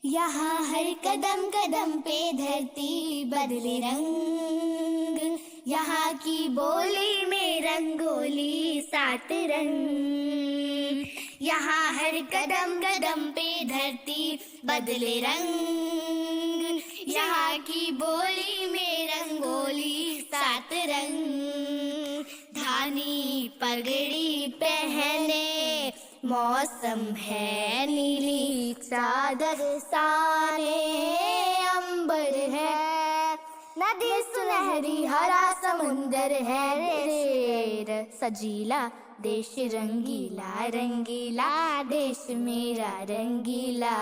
यहाँ हर कदम कदम पे धरती बदले रंग, यहाँ की बोली में रंगोली सात रंग। यहाँ हर कदम कदम पे धरती बदले रंग, यहाँ की बोली में रंगोली सात रंग। धानी पगड़ी पहने मौसम है नीली चादर साने अंबर है, नदी सुनहरी हरा समुंदर है रे सजीला देश रंगीला रंगीला देश मेरा रंगीला,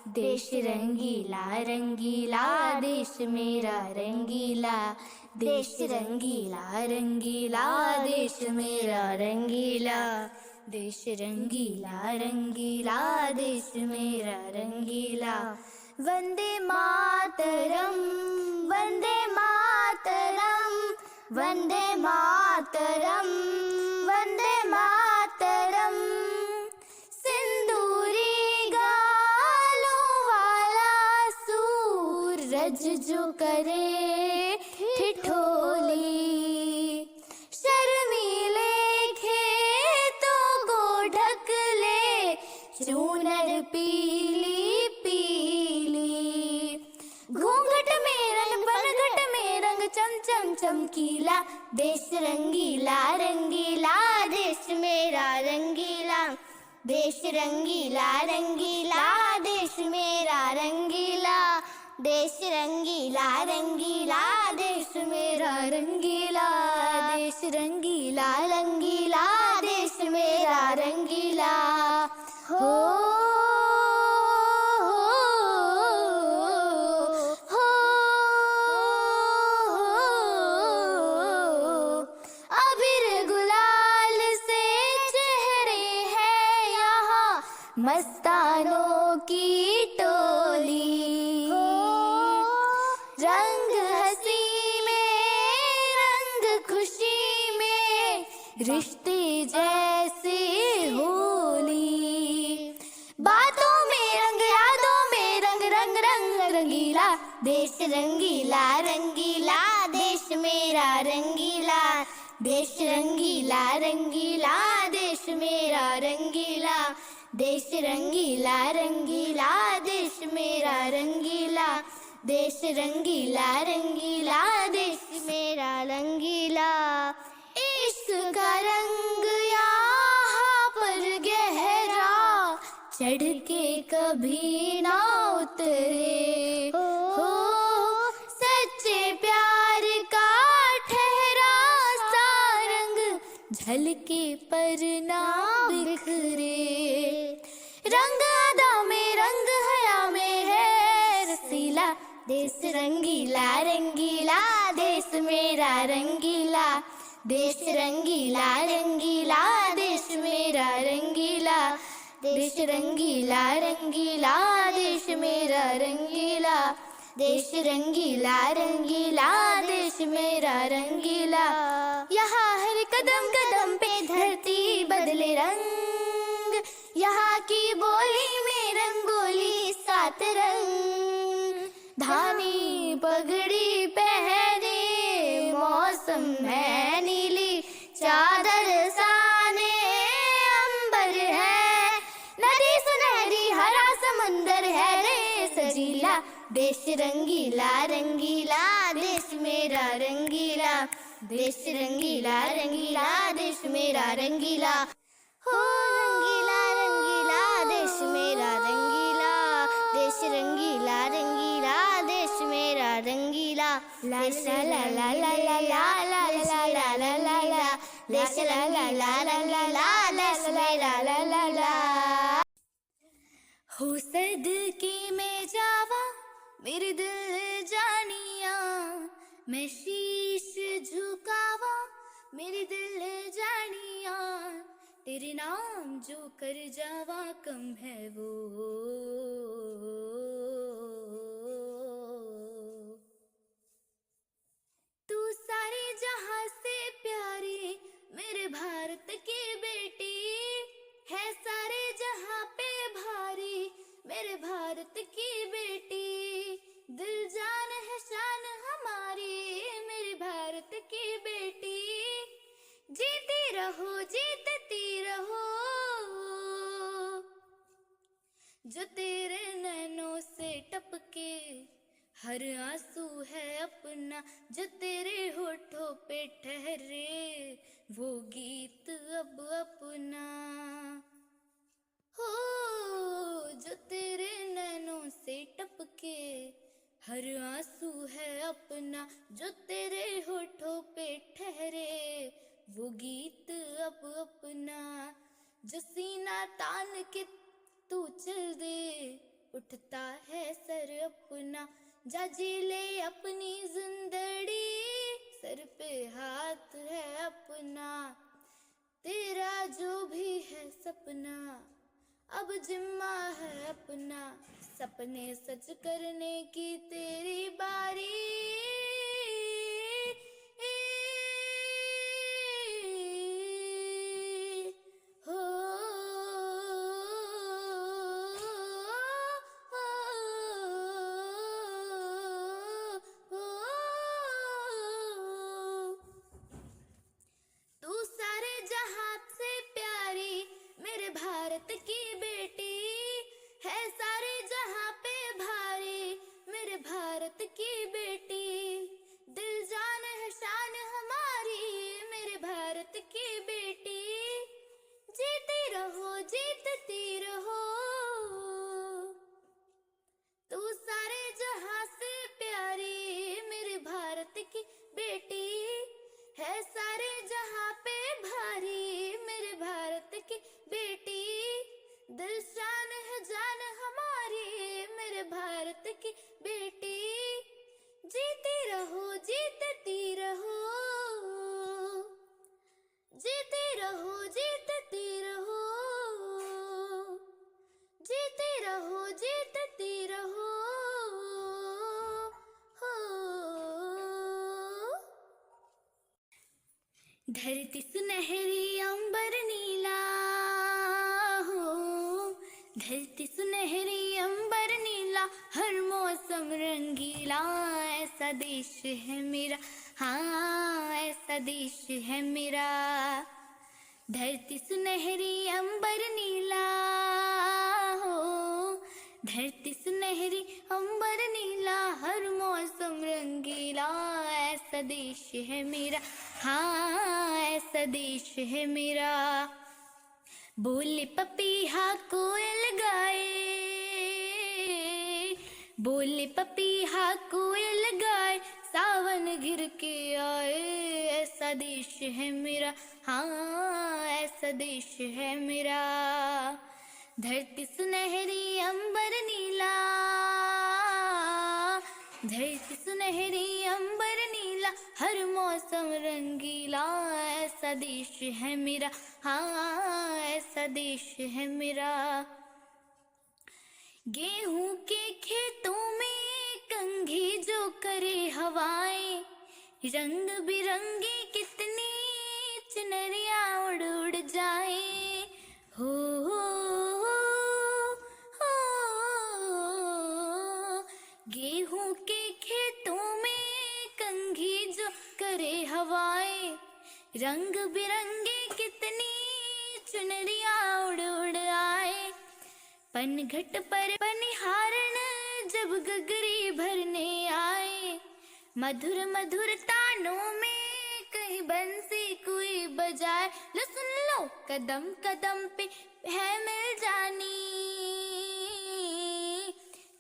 देश रंगीला रंगीला देश मेरा रंगीला, देश रंगीला रंगीला देश मेरा रंगीला, देश रंगीला रंगीला देश मेरा रंगीला। वंदे मातरम वंदे मातरम वंदे मातरम वंदे मातरम। सिंदूरी गालों वाला सूरज जो करे ठिठोली, शर्मीले खेतों को ढक ले चूनर पीली पीली। घूंघट में रंग बनघट में रंग चम चम चमकीला, देश रंगीला रंगीला देश मेरा रंगीला, देश रंगीला रंगीला देश मेरा रंगीला, देश रंगीला रंगीला देश मेरा रंगीला, देश रंगीला रंगीला देश मेरा रंगीला। हो अबीर गुलाल से चेहरे हैं यहाँ मस्तानों की टोली, रंग हंसी में रंग खुशी में रिश्ते जैसे होली। बातों में रंग यादों में रंग रंग रंग रंगीला, देश रंगीला रंगीला देश मेरा रंगीला, देश रंगीला रंगीला देश मेरा रंगीला, देश रंगीला रंगीला देश मेरा रंगीला, देश रंगीला रंगीला देश मेरा रंगीला। इश्क का रंग यहाँ पर गहरा चढ़ के कभी ना उतरे हो, सच्चे प्यार का ठहरा सा रंग झलके पर ना बिखरे। रंग अदा में रंग हया में है रसीला, देश रंगीला रंगीला देश मेरा रंगीला, देश रंगीला रंगीला देश मेरा रंगीला, देश रंगीला रंगीला देश मेरा रंगीला, देश रंगीला रंगीला देश मेरा रंगीला। यहाँ हर कदम कदम पे धरती बदले रंग, यहाँ की बोली में रंगोली सात रंग। धानी पगड़ी पहने मौसम है नीली चादर साने अंबर है, नदी सुनहरी हरा समंदर है रे सजीला, देश रंगीला रंगीला देश मेरा रंगीला, देश रंगीला रंगीला देश मेरा रंगीला। हो रंगीला रंगीला देश मेरा रंगीला, देश रंगीला रंगीला देश मेरा रंगीला। ला ला ला ला ला ला ला ला ला ला ला ला ला, देश रंगीला रंगीला देश मेरा रंगीला। हो सदके में जावा मेरे दिल जानिया, मैं शीश झुकावा मेरे दिल जानिया, तेरे नाम जो कर जावा कम है वो। तू सारे जहां से प्यारी मेरे भारत की बेटी है, सारे जहां पे भारी मेरे भारत भारत की बेटी, दिल जान है शान हमारी, मेरे भारत की बेटी। जीती रहो जीतती रहो, जो तेरे नैनों से टपके हर आंसू है अपना, जो तेरे होठों पे ठहरे वो गीत अब अपना। हो जो तेरे नैनों से टपके हर आंसू है अपना, जो तेरे होठों पे ठहरे वो गीत अब अपना। जो सीना तान के तू चल दे, उठता है सर अपना, जा जी ले अपनी जिंदड़ी, सर पे हाथ है अपना। तेरा जो भी है सपना अब जिम्मा है अपना, सपने सच करने की तेरी बारी। तू सारे जहां से प्यारी, मेरे भारत की बेटी, है सारे जहां पे भारी, मेरे भारत की बेटी। दिल जान है शान हमारी, मेरे भारत की बेटी। जीती रहो जीतती रहो, तू सारे जहां से प्यारी, मेरे भारत की बेटी, है सारे जहां पे भारी, मेरे भारत की बेटी। दिल शान है जान हमारी, मेरे भारत की बेटी। जीती रहो जीतती रहो, जीती रहो जीतती रहो, जीती रहो जीतती रहो। धरती सुनहरी अंबर नीला हो, धरती सुनहरी अंबर नीला, हर मौसम रंगीला, ऐसा देश है मेरा, हाँ ऐसा देश है मेरा। धरती सुनहरी अंबर नीला हो, धरती सुनहरी अंबर नीला, हर मौसम रंगीला, ऐसा देश है मेरा, हाँ ऐसा देश है मेरा। बोले पपीहा कोयल गाए, बोले पपीहा कोयल गाए, सावन घिर के आए, ऐसा देश है मेरा, हाँ ऐसा देश है मेरा। धरती सुनहरी अंबर नीला, धरती सुनहरी अंबर नीला, हर मौसम रंगीला, ऐसा देश है मेरा, हाँ ऐसा देश है मेरा। गेहूं के खेतों में कंघी जो करे हवाएं, रंग बिरंगी कितनी चुनरिया उड़ उड़ जाए। हो गेहूं के खेतों में कंघी जो करे हवाएं, रंग बिरंगे कितनी चुनरिया उड़ उड़ आए। पनघट पर पनिहारण जब गगरी भरने आए, मधुर मधुर तानों में कहीं बंसी कोई बजाए। लो सुन लो कदम कदम पे है मिल जानी,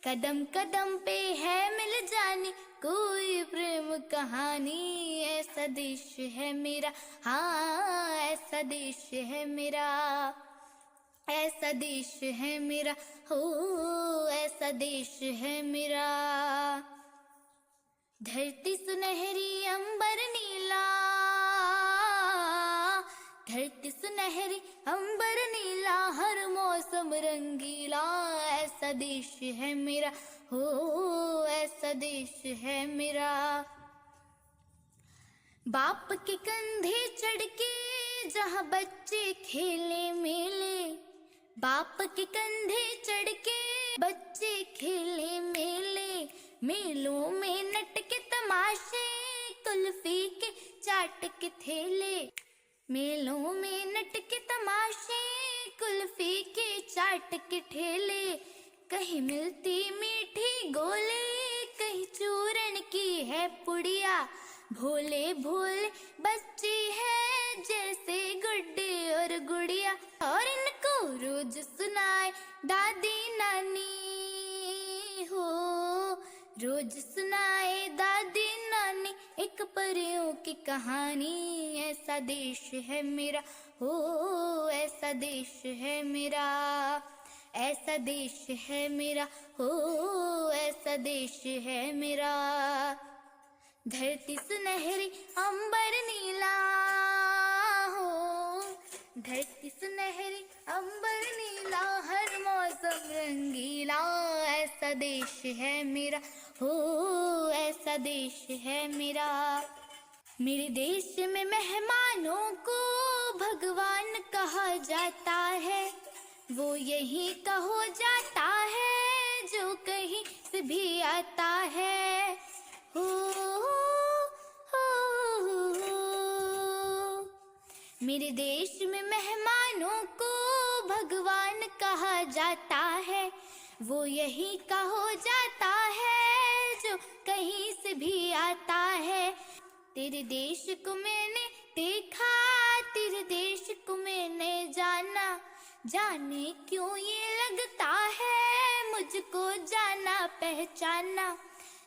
कदम कदम पे है मिल जानी कोई प्रेम कहानी, ऐसा देश है मेरा, हाँ ऐसा देश है मेरा, ऐसा देश है मेरा, हो ऐसा देश है मेरा। धरती सुनहरी अंबर नीला, धरती सुनहरी अंबर नीला, हर मौसम रंगीला, ऐसा देश है मेरा, हो ऐसा देश है मेरा। बाप के कंधे चढ़ के जहाँ बच्चे खेले मेले, बाप के कंधे चढ़ के बच्चे खेले मेले, मेलों में नट के तमाशे, कुल्फी के चाट के ठेले, मेलों में नट के तमाशे, कुल्फी के चाट के ठेले, कहीं मिलती मीठी गोले, कहीं चूरन की है पुड़िया, भोले भोले बच्चे हैं जैसे गुड्डे और गुड़िया, और इनको रोज सुनाए दादी नानी हो, रोज सुनाए दादी नानी एक परियों की कहानी। ऐसा देश है मेरा हो, ऐसा देश है मेरा, ऐसा देश है मेरा हो, ऐसा देश है मेरा। धरती सुनहरी अंबर नीला हो, धरती सुनहरी अंबर नीला, हर मौसम रंगीला, ऐसा देश है मेरा हो, ऐसा देश है मेरा। मेरे देश में मेहमानों को भगवान कहा जाता है, वो यही का हो जाता है जो कहीं से भी आता है। हो, मेरे देश में मेहमानों को भगवान कहा जाता है, वो यही का हो जाता है जो कहीं से भी आता है। तेरे देश को मैंने देखा, तेरे देश को मैंने जाना, जाने क्यों ये लगता है मुझको जाना पहचाना,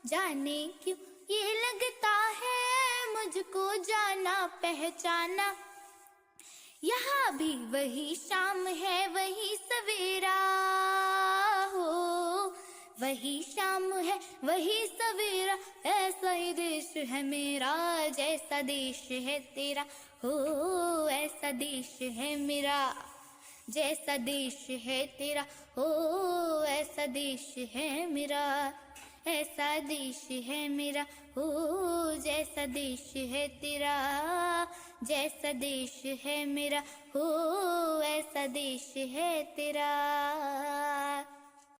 जाने क्यों ये लगता है मुझको जाना पहचाना। यहाँ भी वही शाम है वही सवेरा हो, वही शाम है वही सवेरा, ऐसा ही देश है मेरा जैसा देश है तेरा हो, ऐसा देश है मेरा जैसा देश है तेरा हो, ऐसा देश है मेरा, ऐसा देश है मेरा हो, जैसा देश है तेरा, जैसा देश है मेरा हो, ऐसा देश है तेरा।